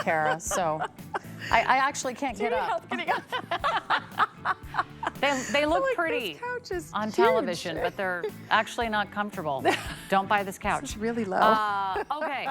Kara, so I actually can't get up. They look pretty on television, but they're actually not comfortable. Don't buy this couch. It's really low. Okay.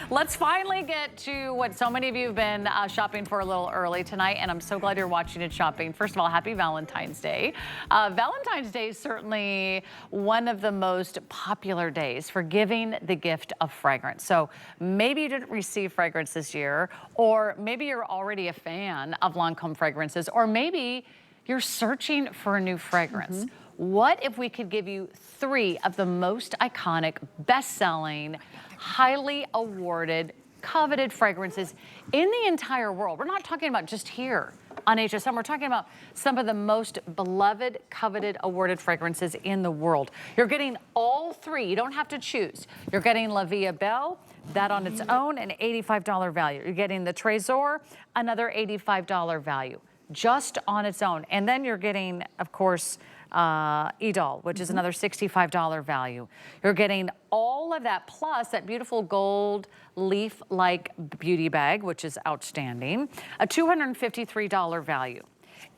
Let's finally get to what so many of you have been shopping for a little early tonight, and I'm so glad you're watching and shopping. First of all, happy Valentine's Day. Valentine's Day is certainly one of the most popular days for giving the gift of fragrance. So maybe you didn't receive fragrance this year, or maybe you're already a fan of Lancome fragrances, or maybe you're searching for a new fragrance. What if we could give you 3 of the most iconic, best-selling, highly awarded, coveted fragrances in the entire world? We're not talking about just here on HSN. We're talking about some of the most beloved, coveted, awarded fragrances in the world. You're getting all 3. You don't have to choose. You're getting La Vie Belle, that on its own, an $85 value. You're getting the Tresor, another $85 value, just on its own. And then you're getting, of course, Idole, which is another $65 value. You're getting all of that, plus that beautiful gold leaf-like beauty bag, which is outstanding, a $253 value.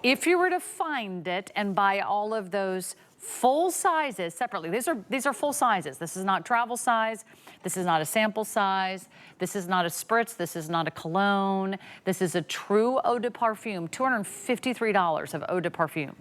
If you were to find it and buy all of those full sizes separately, these are full sizes. This is not travel size. This is not a sample size. This is not a spritz. This is not a cologne. This is a true Eau de Parfum, $253 of Eau de Parfum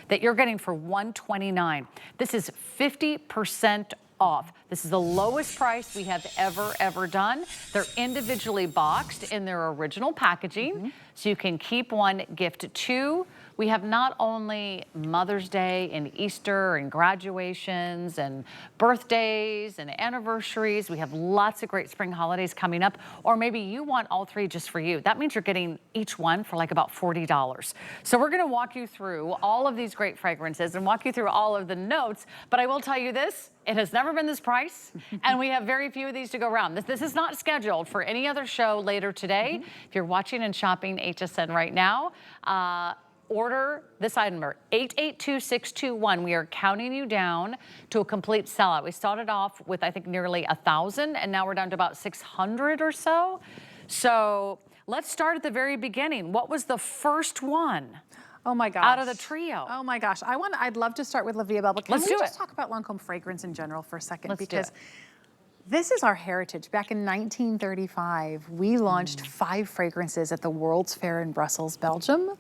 that you're getting for $129. This is 50% off. This is the lowest price we have ever done. They're individually boxed in their original packaging, so you can keep one, gift 2. We have not only Mother's Day and Easter and graduations and birthdays and anniversaries. We have lots of great spring holidays coming up. Or maybe you want all 3 just for you. That means you're getting each one for like about $40. So we're gonna walk you through all of these great fragrances and walk you through all of the notes. But I will tell you this, it has never been this price, and we have very few of these to go around. This is not scheduled for any other show later today. If you're watching and shopping HSN right now, order this item number, 882621. We are counting you down to a complete sellout. We started off with, I think, nearly 1,000, and now we're down to about 600 or so. So let's start at the very beginning. What was the first one? Oh my gosh. Out of the trio. Oh my gosh. I'd love to start with La Vie Belle, but can we just talk about Lancome fragrance in general for a second? Because this is our heritage. Back in 1935, we launched 5 fragrances at the World's Fair in Brussels, Belgium,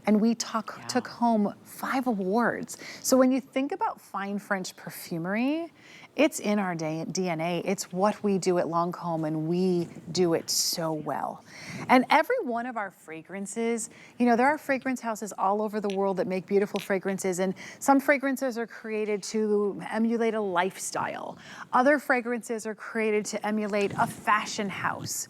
and we took home 5 awards. So when you think about fine French perfumery, it's in our DNA. It's what we do at Lancome, and we do it so well. And every one of our fragrances, you know, there are fragrance houses all over the world that make beautiful fragrances, and some fragrances are created to emulate a lifestyle. Other fragrances are created to emulate a fashion house.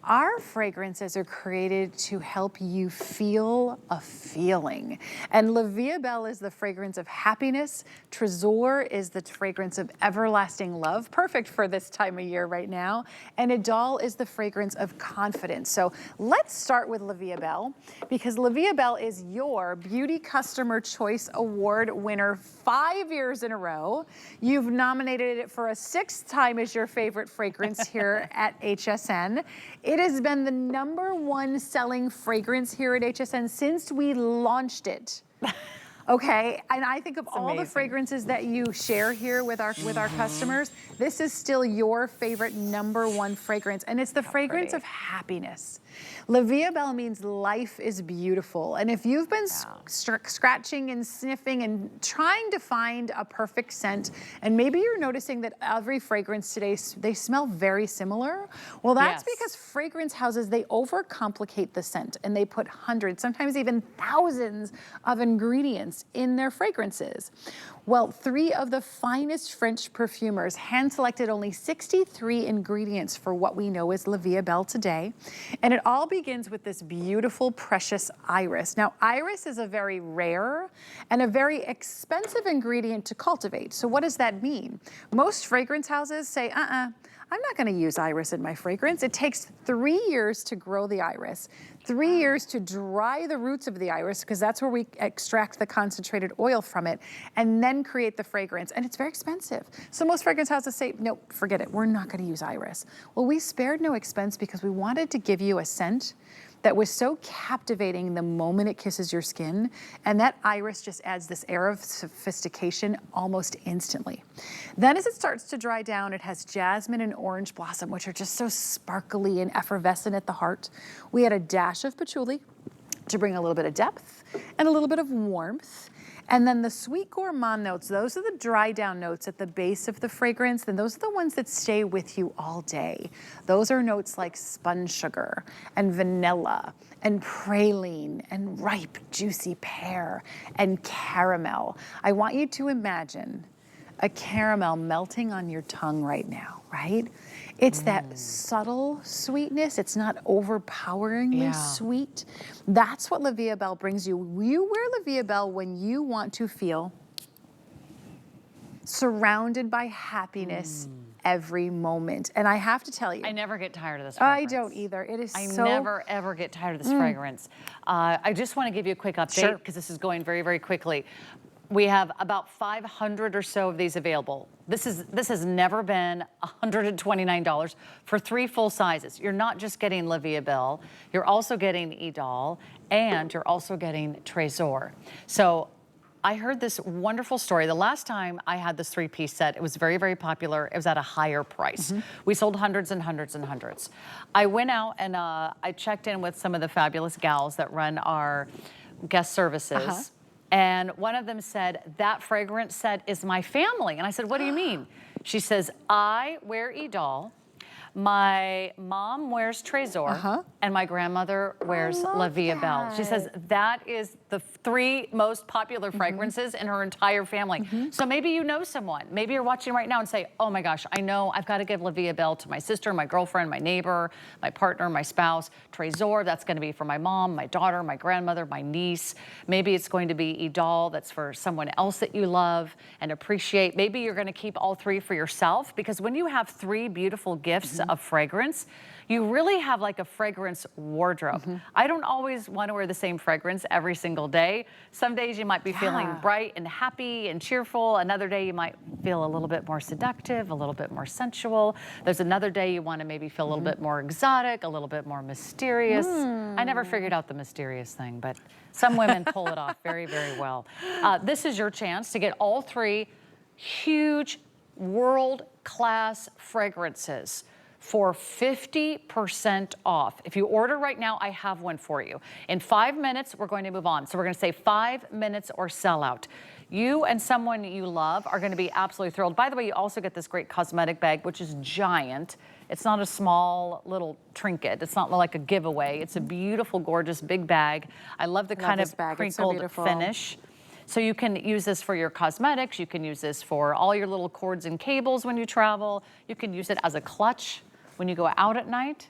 Our fragrances are created to help you feel a feeling. And La Vie Belle is the fragrance of happiness. Tresor is the fragrance of everlasting love, perfect for this time of year right now. And Idole is the fragrance of confidence. So let's start with La Vie Belle, because La Vie Belle is your Beauty Customer Choice Award winner 5 years in a row. You've nominated it for a 6th time as your favorite fragrance here at HSN. It has been the #1 selling fragrance here at HSN since we launched it. Okay, and I think of all the fragrances that you share here with our customers, this is still your favorite #1 fragrance, and it's the fragrance of happiness. La Vie Belle means life is beautiful, and if you've been scratching and sniffing and trying to find a perfect scent, and maybe you're noticing that every fragrance today, they smell very similar, well, that's because fragrance houses, they overcomplicate the scent, and they put hundreds, sometimes even thousands of ingredients in their fragrances. Well, 3 of the finest French perfumers hand-selected only 63 ingredients for what we know as La Vie Belle today. And it all begins with this beautiful, precious iris. Now, iris is a very rare and a very expensive ingredient to cultivate. So what does that mean? Most fragrance houses say, I'm not gonna use iris in my fragrance. It takes 3 years to grow the iris, 3 years to dry the roots of the iris, because that's where we extract the concentrated oil from it, and then create the fragrance. And it's very expensive. So most fragrance houses say, nope, forget it, we're not gonna use iris. Well, we spared no expense because we wanted to give you a scent that was so captivating the moment it kisses your skin, and that iris just adds this air of sophistication almost instantly. Then as it starts to dry down, it has jasmine and orange blossom, which are just so sparkly and effervescent at the heart. We had a dash of patchouli to bring a little bit of depth and a little bit of warmth. And then the sweet gourmand notes, those are the dry down notes at the base of the fragrance, and those are the ones that stay with you all day. Those are notes like spun sugar and vanilla and praline and ripe, juicy pear and caramel. I want you to imagine a caramel melting on your tongue right now, right? It's that subtle sweetness. It's not overpoweringly sweet. That's what La Vie Belle brings you. You wear La Vie Belle when you want to feel surrounded by happiness every moment. And I have to tell you, I never get tired of this fragrance. I don't either. It is I so... never, ever get tired of this fragrance. I just want to give you a quick update because this is going very, very quickly. We have about 500 or so of these available. This has never been $129 for 3 full sizes. You're not just getting La Vie Belle, you're also getting Idole, and you're also getting Tresor. So I heard this wonderful story. The last time I had this 3-piece set, it was very, very popular. It was at a higher price. We sold hundreds and hundreds and hundreds. I went out and I checked in with some of the fabulous gals that run our guest services. And one of them said, that fragrance set is my family. And I said, what do you mean? She says, I wear Idole, my mom wears Tresor, and my grandmother wears La Vie Belle. She says that is the 3 most popular fragrances in her entire family. So maybe you know someone. Maybe you're watching right now and say, oh my gosh, I know I've got to give La Vie Belle to my sister, my girlfriend, my neighbor, my partner, my spouse. Tresor, that's going to be for my mom, my daughter, my grandmother, my niece. Maybe it's going to be Idole, that's for someone else that you love and appreciate. Maybe you're going to keep all 3 for yourself, because when you have 3 beautiful gifts of fragrance, you really have like a fragrance wardrobe. I don't always want to wear the same fragrance every single day. Some days you might be feeling bright and happy and cheerful. Another day you might feel a little bit more seductive, a little bit more sensual. There's another day you want to maybe feel a little bit more exotic, a little bit more mysterious. I never figured out the mysterious thing, but some women pull it off very, very well. This is your chance to get all 3 huge world-class fragrances for 50% off. If you order right now, I have one for you. In 5 minutes, we're going to move on. So we're going to say 5 minutes or sell out. You and someone you love are going to be absolutely thrilled. By the way, you also get this great cosmetic bag, which is giant. It's not a small little trinket. It's not like a giveaway. It's a beautiful, gorgeous, big bag. I love the kind of crinkled finish. So you can use this for your cosmetics. You can use this for all your little cords and cables when you travel. You can use it as a clutch when you go out at night.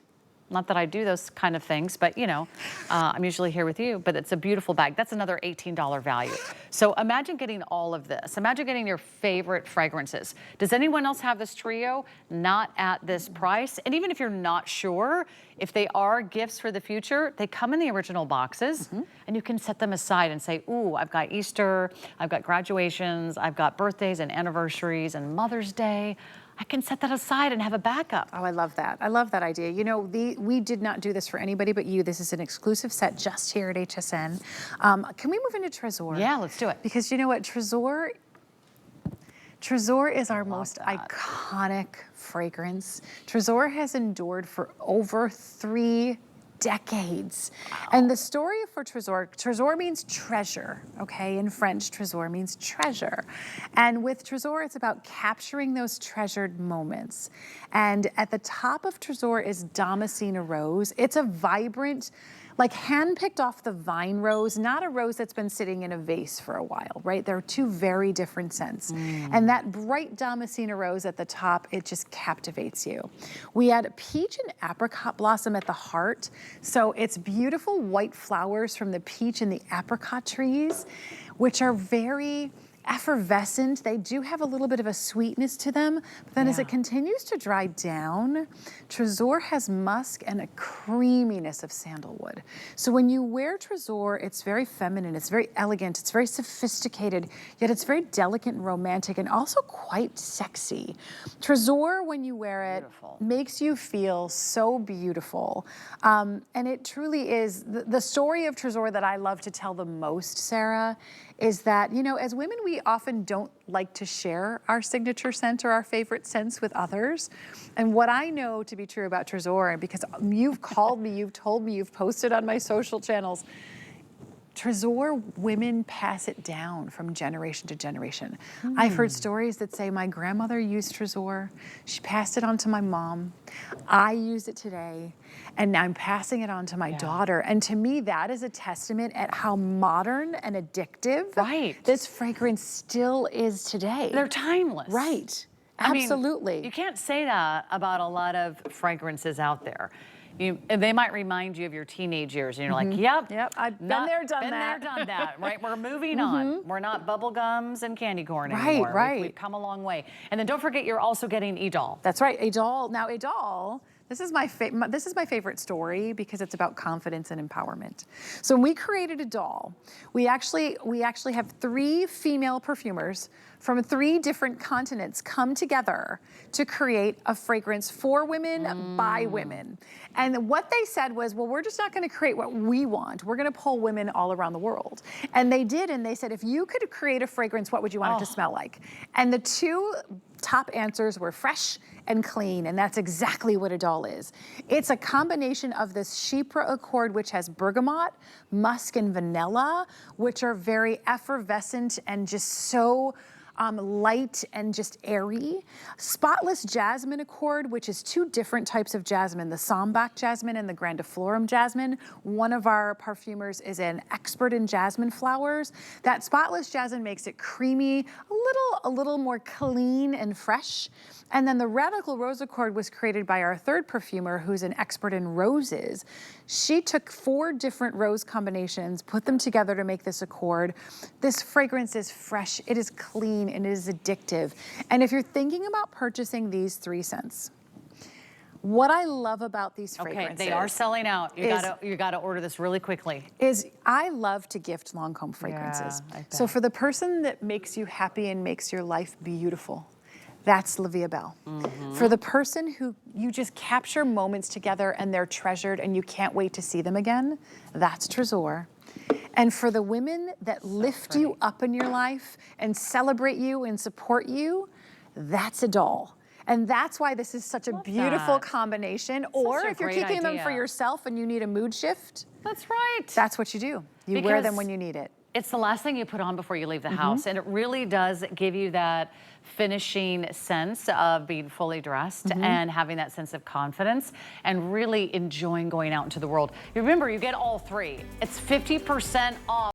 Not that I do those kind of things, but you know, I'm usually here with you, but it's a beautiful bag. That's another $18 value. So imagine getting all of this. Imagine getting your favorite fragrances. Does anyone else have this trio? Not at this price. And even if you're not sure if they are gifts for the future, they come in the original boxes and you can set them aside and say, ooh, I've got Easter, I've got graduations, I've got birthdays and anniversaries and Mother's Day. I can set that aside and have a backup. Oh, I love that. I love that idea. You know, we did not do this for anybody but you. This is an exclusive set just here at HSN. Can we move into Tresor? Yeah, let's do it. Because you know what, Tresor is our most iconic fragrance. Tresor has endured for over 3 decades. And the story for Tresor means treasure, okay? In French, Tresor means treasure. And with Tresor, it's about capturing those treasured moments. And at the top of Tresor is Damascene rose. It's a vibrant, like hand-picked off the vine rose, not a rose that's been sitting in a vase for a while, right? They're 2 very different scents. And that bright Damascene rose at the top, it just captivates you. We add peach and apricot blossom at the heart. So it's beautiful white flowers from the peach and the apricot trees, which are very effervescent. They do have a little bit of a sweetness to them, but then as it continues to dry down, Tresor has musk and a creaminess of sandalwood. So when you wear Tresor, it's very feminine, it's very elegant, it's very sophisticated, yet it's very delicate and romantic and also quite sexy. Tresor, when you wear it, makes you feel so beautiful. And it truly is, the story of Tresor that I love to tell the most, Sarah, is that, you know, as women, we often don't like to share our signature scent or our favorite scents with others. And what I know to be true about Tresor, because you've called me, you've told me, you've posted on my social channels, Tresor, women pass it down from generation to generation. I've heard stories that say my grandmother used Tresor, she passed it on to my mom, I use it today, and now I'm passing it on to my daughter. And to me, that is a testament at how modern and addictive this fragrance still is today. They're timeless. Right. Absolutely. I mean, you can't say that about a lot of fragrances out there. They might remind you of your teenage years, and you're like, yep, I've been there, done that. Right? We're moving on. We're not bubble gums and candy corn anymore. Right. We've come a long way. And then don't forget, you're also getting Idole. That's right, Idole. Now, Idole, this is my favorite story because it's about confidence and empowerment. So when we created Idole, we actually have 3 female perfumers from 3 different continents come together to create a fragrance for women by women. And what they said was, well, we're just not going to create what we want. We're going to pull women all around the world. And they did, and they said, if you could create a fragrance, what would you want it to smell like? And the 2 top answers were fresh and clean, and that's exactly what Idole is. It's a combination of this Chypre Accord, which has bergamot, musk, and vanilla, which are very effervescent and just so light and just airy. Spotless Jasmine Accord, which is 2 different types of jasmine, the sambac jasmine and the grandiflorum jasmine. One of our perfumers is an expert in jasmine flowers. That spotless jasmine makes it creamy, a little more clean and fresh. And then the Radical Rose Accord was created by our 3rd perfumer, who's an expert in roses. She took 4 different rose combinations, put them together to make this accord. This fragrance is fresh, it is clean, and it is addictive. And if you're thinking about purchasing these 3 scents, what I love about these fragrances, they are selling out. You gotta order this really quickly. Is I love to gift Lancome fragrances. So for the person that makes you happy and makes your life beautiful, that's La Vie Belle. For the person who you just capture moments together and they're treasured and you can't wait to see them again, that's Tresor. And for the women that lift you up in your life and celebrate you and support you, that's Idole. And that's why this is such a beautiful combination. Or if you're keeping them for yourself and you need a mood shift, that's right. That's what you do. You wear them when you need it. It's the last thing you put on before you leave the house. And it really does give you that finishing sense of being fully dressed and having that sense of confidence and really enjoying going out into the world. Remember, you get all 3. It's 50% off.